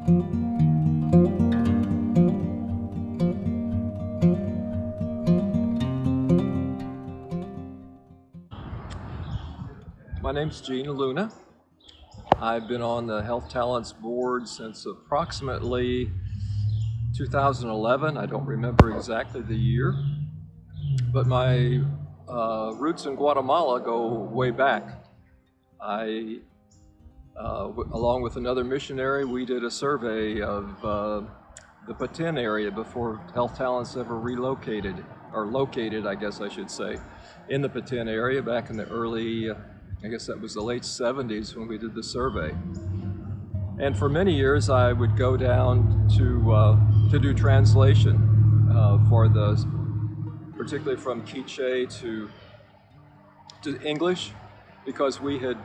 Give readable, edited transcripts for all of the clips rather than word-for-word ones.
My name's Gene Luna. I've been on the Health Talents Board since approximately 2011. I don't remember exactly the year, but my roots in Guatemala go way back. Along with another missionary, we did a survey of the Patin area before Health Talents ever relocated, or located, I guess I should say, in the Patin area back in the early, I guess that was the late 70s when we did the survey. And for many years, I would go down to do translation particularly from Quiche to English, because we had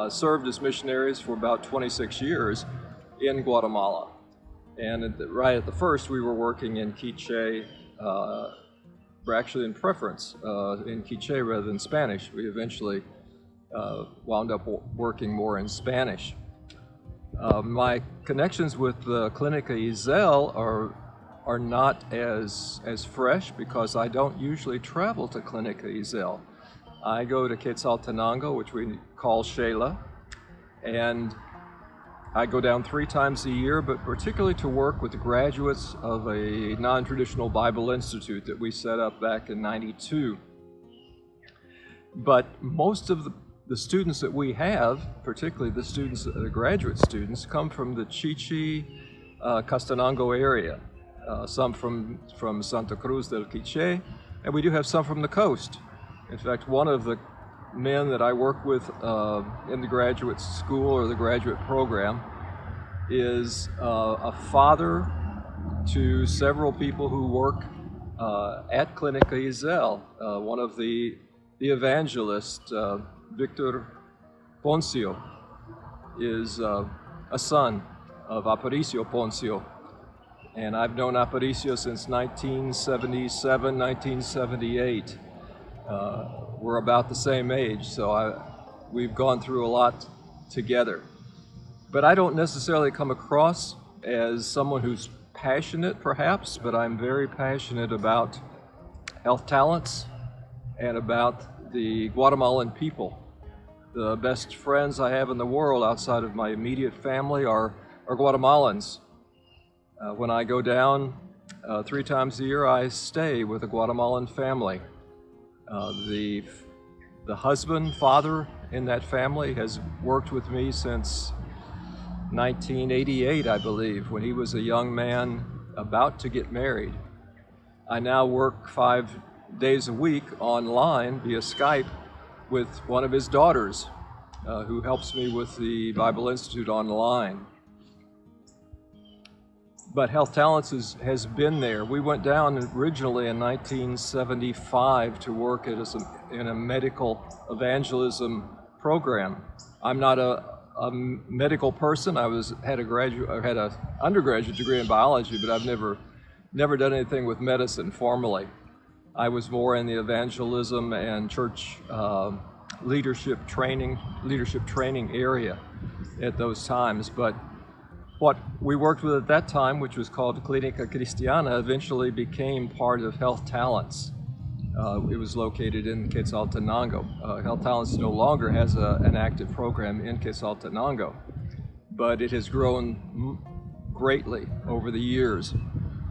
served as missionaries for about 26 years in Guatemala. And right at the first, we were working in Quiche. We're actually in preference in Quiche rather than Spanish. We eventually wound up working more in Spanish. My connections with the Clínica Isel are not as fresh, because I don't usually travel to Clínica Isel. I go to Quetzaltenango, which we call Shela, and I go down 3 times a year, but particularly to work with the graduates of a non-traditional Bible institute that we set up back in '92. But most of the students that we have, particularly the graduate students, come from the Chichi, Castanango area. Some from Santa Cruz del Quiche, and we do have some from the coast. In fact, one of the men that I work with in the graduate school or the graduate program is a father to several people who work at Clínica Isel. One of the evangelists, Victor Poncio, is a son of Aparicio Poncio. And I've known Aparicio since 1977, 1978. We're about the same age, so we've gone through a lot together. But I don't necessarily come across as someone who's passionate, perhaps, but I'm very passionate about Health Talents and about the Guatemalan people. The best friends I have in the world outside of my immediate family are Guatemalans. When I go down 3 times a year, I stay with a Guatemalan family. The husband, father in that family has worked with me since 1988, I believe, when he was a young man about to get married. I now work 5 days a week online via Skype with one of his daughters, who helps me with the Bible Institute online. But Health Talents has been there. We went down originally in 1975 to work in a medical evangelism program. I'm not a medical person. I had an undergraduate degree in biology, but I've never done anything with medicine formally. I was more in the evangelism and church leadership training area at those times. But what we worked with at that time, which was called Clínica Cristiana, eventually became part of Health Talents. It was located in Quetzaltenango. Health Talents no longer has an active program in Quetzaltenango, but it has grown greatly over the years.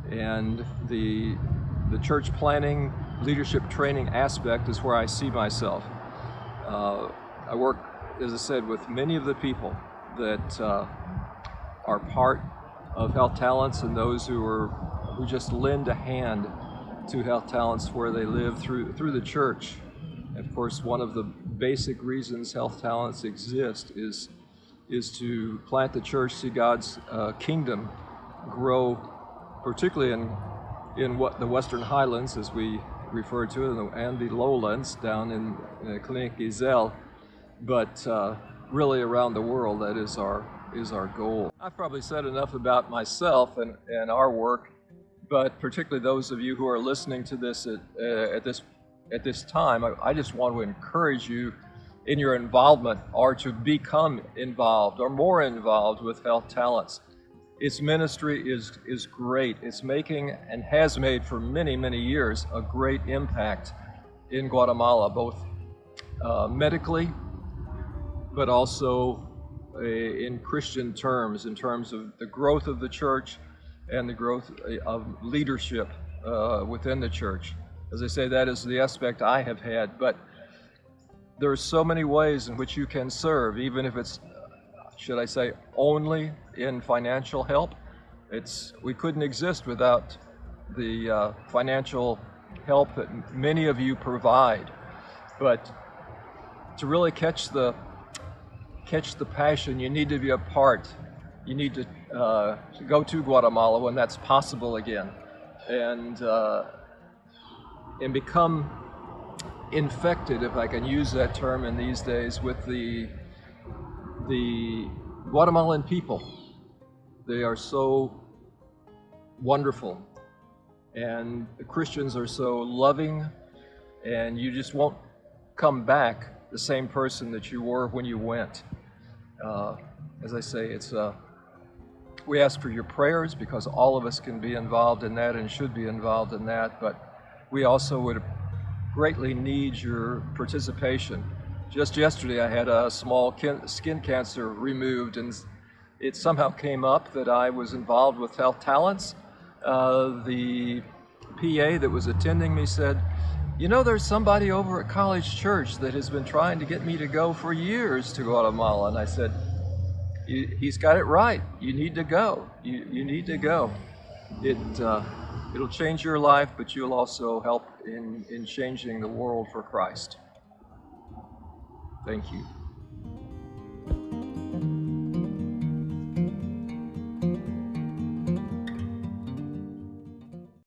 And the church planning, leadership training aspect is where I see myself. I work, as I said, with many of the people that are part of Health Talents, and those who just lend a hand to Health Talents where they live through the church. Of course, one of the basic reasons Health Talents exist is to plant the church, see God's kingdom grow, particularly in what the Western Highlands, as we refer to it, and the lowlands down in Clínica Isel, but really around the world. That is our goal. I've probably said enough about myself and our work, but particularly those of you who are listening to this at this time, I just want to encourage you in your involvement, or to become involved or more involved with Health Talents. its ministry is great. It's making, and has made for many, many years, a great impact in Guatemala, both medically, but also in Christian terms, in terms of the growth of the church and the growth of leadership within the church. As I say, that is the aspect I have had, but there are so many ways in which you can serve, even if it's, should I say, only in financial help. We couldn't exist without the financial help that many of you provide. But to really catch the passion, you need to be a part. You need to go to Guatemala when that's possible again, and become infected, if I can use that term in these days, with the Guatemalan people. They are so wonderful, and the Christians are so loving, and you just won't come back the same person that you were when you went. As I say, we ask for your prayers, because all of us can be involved in that and should be involved in that, but we also would greatly need your participation. Just yesterday I had a small skin cancer removed, and it somehow came up that I was involved with Health Talents. The PA that was attending me said, "You know, there's somebody over at College Church that has been trying to get me to go for years to Guatemala." And I said, "He's got it right. You need to go. You need to go. It'll change your life, but you'll also help in changing the world for Christ." Thank you.